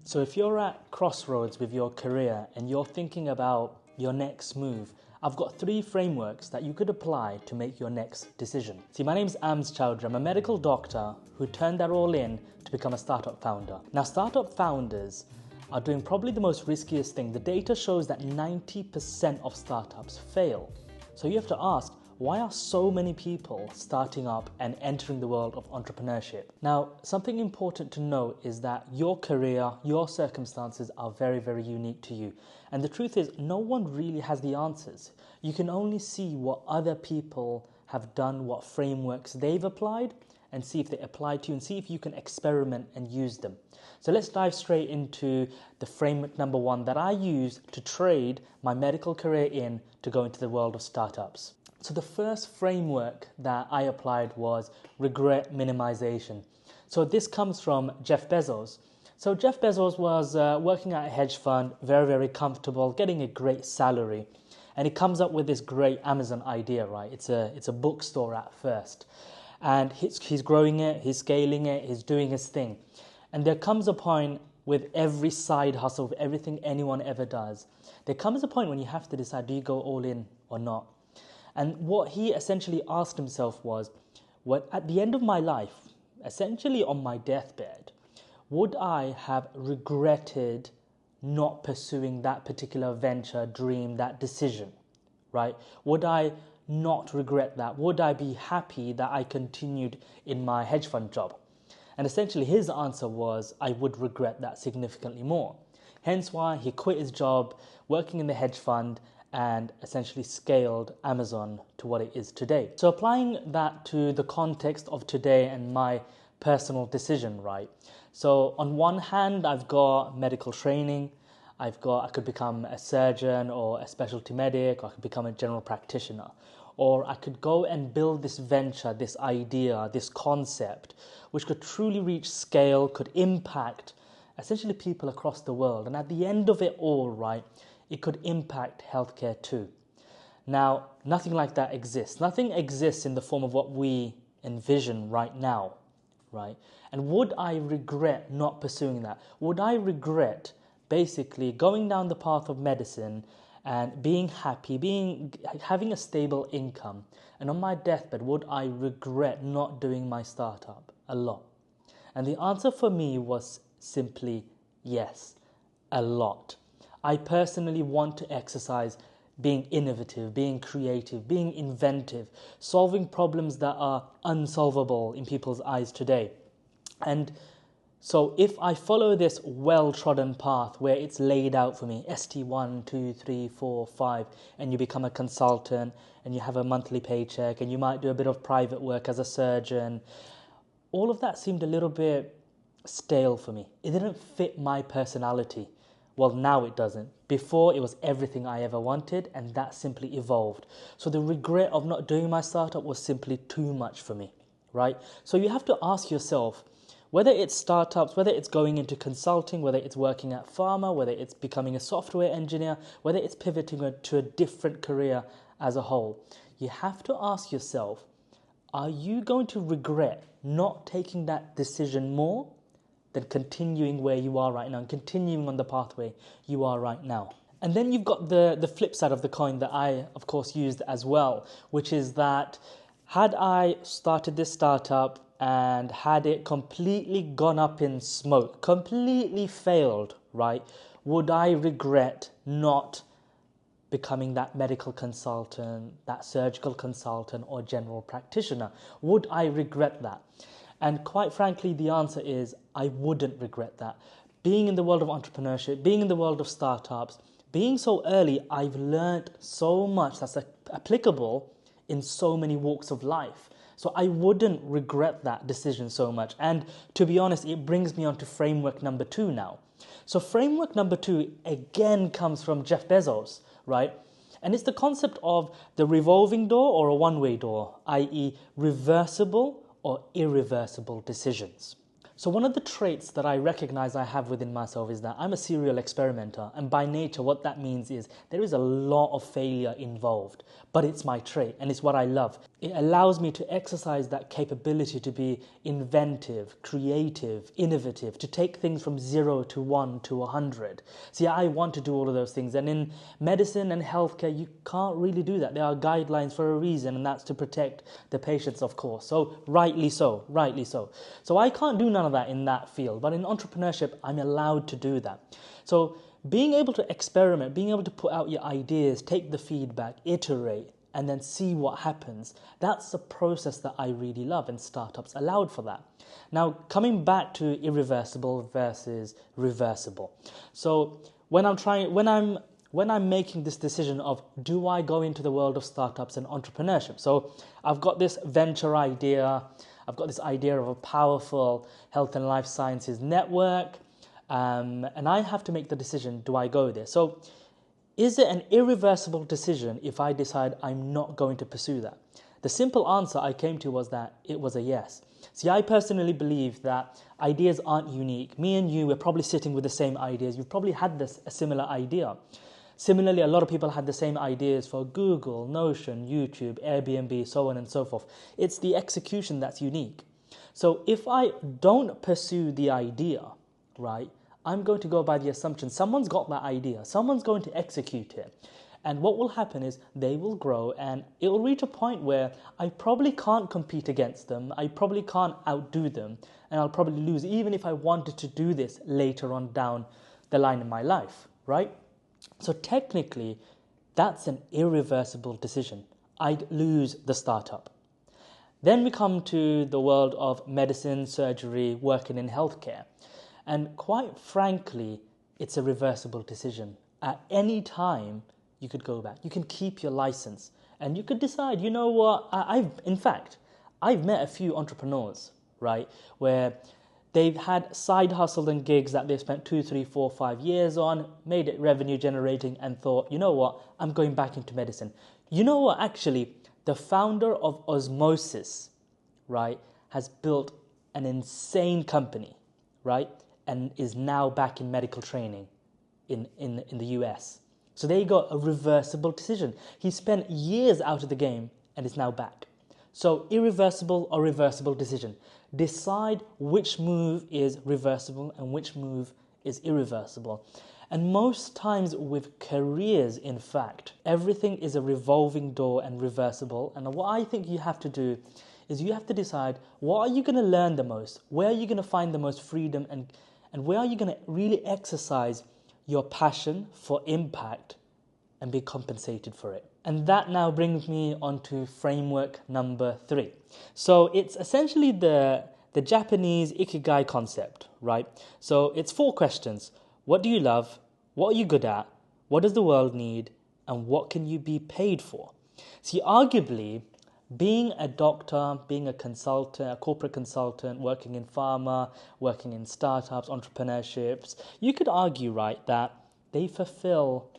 So if you're at crossroads with your career and you're thinking about your next move, I've got 3 frameworks that you could apply to make your next decision. See, my name's Ams Chowdhury. I'm a medical doctor who turned that all in to become a startup founder. Now, startup founders are doing probably the most riskiest thing. The data shows that 90% of startups fail. So you have to ask, why are so many people starting up and entering the world of entrepreneurship? Now, something important to note is that your career, your circumstances are very, very unique to you. And the truth is, no one really has the answers. You can only see what other people have done, what frameworks they've applied, and see if they apply to you and see if you can experiment and use them. So let's dive straight into the framework number 1 that I used to trade my medical career in to go into the world of startups. So the first framework that I applied was regret minimization. So this comes from Jeff Bezos. So Jeff Bezos was working at a hedge fund, very, very comfortable, getting a great salary. And he comes up with this great Amazon idea, right? It's a bookstore at first. And he's growing it, he's scaling it, he's doing his thing. And there comes a point with every side hustle, with everything anyone ever does, there comes a point when you have to decide, do you go all in or not? And what he essentially asked himself was, at the end of my life, essentially on my deathbed, would I have regretted not pursuing that particular venture, dream, that decision, right? Would I not regret that? Would I be happy that I continued in my hedge fund job? And essentially his answer was, I would regret that significantly more. Hence why he quit his job, working in the hedge fund, and essentially scaled Amazon to what it is today. So applying that to the context of today and my personal decision, right? So on one hand, I've got medical training. I could become a surgeon or a specialty medic, or I could become a general practitioner. Or I could go and build this venture, this idea, this concept, which could truly reach scale, could impact essentially people across the world. And at the end of it all, right, it could impact healthcare too. Now, nothing like that exists. Nothing exists in the form of what we envision right now, right? And would I regret not pursuing that? Would I regret basically going down the path of medicine and being happy, having a stable income? And on my deathbed, would I regret not doing my startup? A lot. And the answer for me was simply yes, a lot. I personally want to exercise being innovative, being creative, being inventive, solving problems that are unsolvable in people's eyes today. And so if I follow this well-trodden path where it's laid out for me, ST1, 2, 3, 4, 5, and you become a consultant and you have a monthly paycheck and you might do a bit of private work as a surgeon, all of that seemed a little bit stale for me. It didn't fit my personality. Well, now it doesn't. Before, it was everything I ever wanted, and that simply evolved. So the regret of not doing my startup was simply too much for me, right? So you have to ask yourself, whether it's startups, whether it's going into consulting, whether it's working at pharma, whether it's becoming a software engineer, whether it's pivoting to a different career as a whole, you have to ask yourself, are you going to regret not taking that decision more than continuing where you are right now and continuing on the pathway you are right now? And then you've got the flip side of the coin that I, of course, used as well, which is that had I started this startup and had it completely gone up in smoke, completely failed, right, would I regret not becoming that medical consultant, that surgical consultant or general practitioner? Would I regret that? And quite frankly, the answer is I wouldn't regret that. Being in the world of entrepreneurship, being in the world of startups, being so early, I've learned so much that's applicable in so many walks of life. So I wouldn't regret that decision so much. And to be honest, it brings me on to framework number 2 now. So framework number 2 again comes from Jeff Bezos, right? And it's the concept of the revolving door or a one-way door, i.e. reversible or irreversible decisions. So one of the traits that I recognize I have within myself is that I'm a serial experimenter, and by nature what that means is there is a lot of failure involved, but it's my trait and it's what I love. It allows me to exercise that capability to be inventive, creative, innovative, to take things from 0 to 1 to 100. See, I want to do all of those things, and in medicine and healthcare you can't really do that. There are guidelines for a reason, and that's to protect the patients, of course. So rightly so. So I can't do none of that in that field, but in entrepreneurship I'm allowed to do that. So being able to experiment, being able to put out your ideas, take the feedback, iterate, and then see what happens, that's the process that I really love, and startups allowed for that. Now, coming back to irreversible versus reversible. So when I'm making this decision of, do I go into the world of startups and entrepreneurship? So I've got this venture idea, I've got this idea of a powerful health and life sciences network, and I have to make the decision, do I go there? So is it an irreversible decision if I decide I'm not going to pursue that? The simple answer I came to was that it was a yes. See, I personally believe that ideas aren't unique. Me and you, we're probably sitting with the same ideas. You've probably had a similar idea. Similarly, a lot of people had the same ideas for Google, Notion, YouTube, Airbnb, so on and so forth. It's the execution that's unique. So if I don't pursue the idea, right, I'm going to go by the assumption someone's got that idea, someone's going to execute it. And what will happen is they will grow, and it will reach a point where I probably can't compete against them, I probably can't outdo them, and I'll probably lose even if I wanted to do this later on down the line in my life, right? So technically, that's an irreversible decision. I'd lose the startup. Then we come to the world of medicine, surgery, working in healthcare. And quite frankly, it's a reversible decision. At any time, you could go back. You can keep your license. And you could decide, you know what, I've met a few entrepreneurs, right, where they've had side hustle and gigs that they've spent 2, 3, 4, 5 years on, made it revenue generating, and thought, you know what, I'm going back into medicine. You know what, actually, the founder of Osmosis, right, has built an insane company, right, and is now back in medical training in the US. So there you go, a reversible decision. He spent years out of the game and is now back. So irreversible or reversible decision. Decide which move is reversible and which move is irreversible. And most times with careers, in fact, everything is a revolving door and reversible. And what I think you have to do is you have to decide, what are you going to learn the most? Where are you going to find the most freedom? And where are you going to really exercise your passion for impact and be compensated for it? And that now brings me on to framework number 3. So it's essentially the Japanese Ikigai concept, right? So it's 4 questions. What do you love? What are you good at? What does the world need? And what can you be paid for? See, arguably, being a doctor, being a consultant, a corporate consultant, working in pharma, working in startups, entrepreneurships, you could argue, right, that they fulfill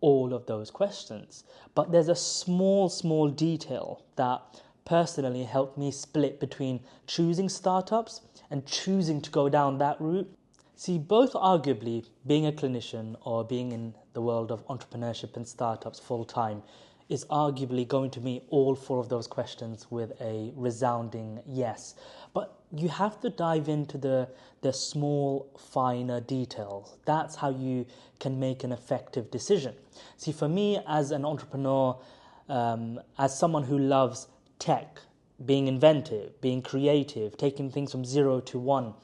all of those questions. But there's a small detail that personally helped me split between choosing startups and choosing to go down that route. See, both arguably, being a clinician or being in the world of entrepreneurship and startups full time is arguably going to meet all 4 of those questions with a resounding yes. But you have to dive into the small, finer details. That's how you can make an effective decision. See, for me as an entrepreneur, as someone who loves tech, being inventive, being creative, taking things from 0 to 1,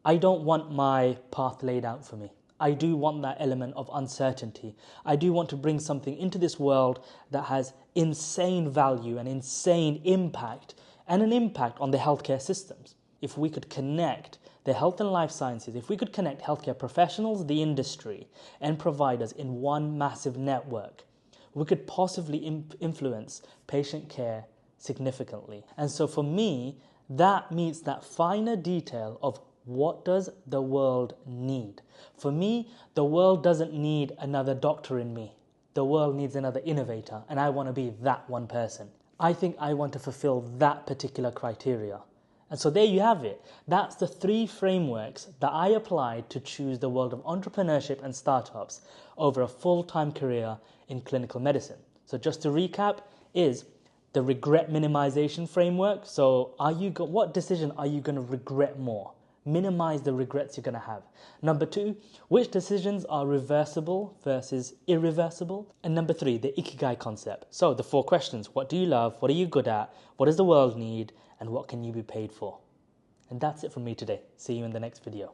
I don't want my path laid out for me. I do want that element of uncertainty. I do want to bring something into this world that has insane value and insane impact, and an impact on the healthcare systems. If we could connect the health and life sciences, if we could connect healthcare professionals, the industry, and providers in one massive network, we could possibly influence patient care significantly. And so for me, that meets that finer detail of what does the world need? For me, the world doesn't need another doctor in me. The world needs another innovator, and I want to be that one person. I think I want to fulfill that particular criteria. And so there you have it. That's the 3 frameworks that I applied to choose the world of entrepreneurship and startups over a full-time career in clinical medicine. So just to recap is the regret minimization framework. So what decision are you going to regret more? Minimize the regrets you're going to have. Number 2, which decisions are reversible versus irreversible? And number 3, the Ikigai concept. So the 4 questions: what do you love? What are you good at? What does the world need? And what can you be paid for? And that's it from me today. See you in the next video.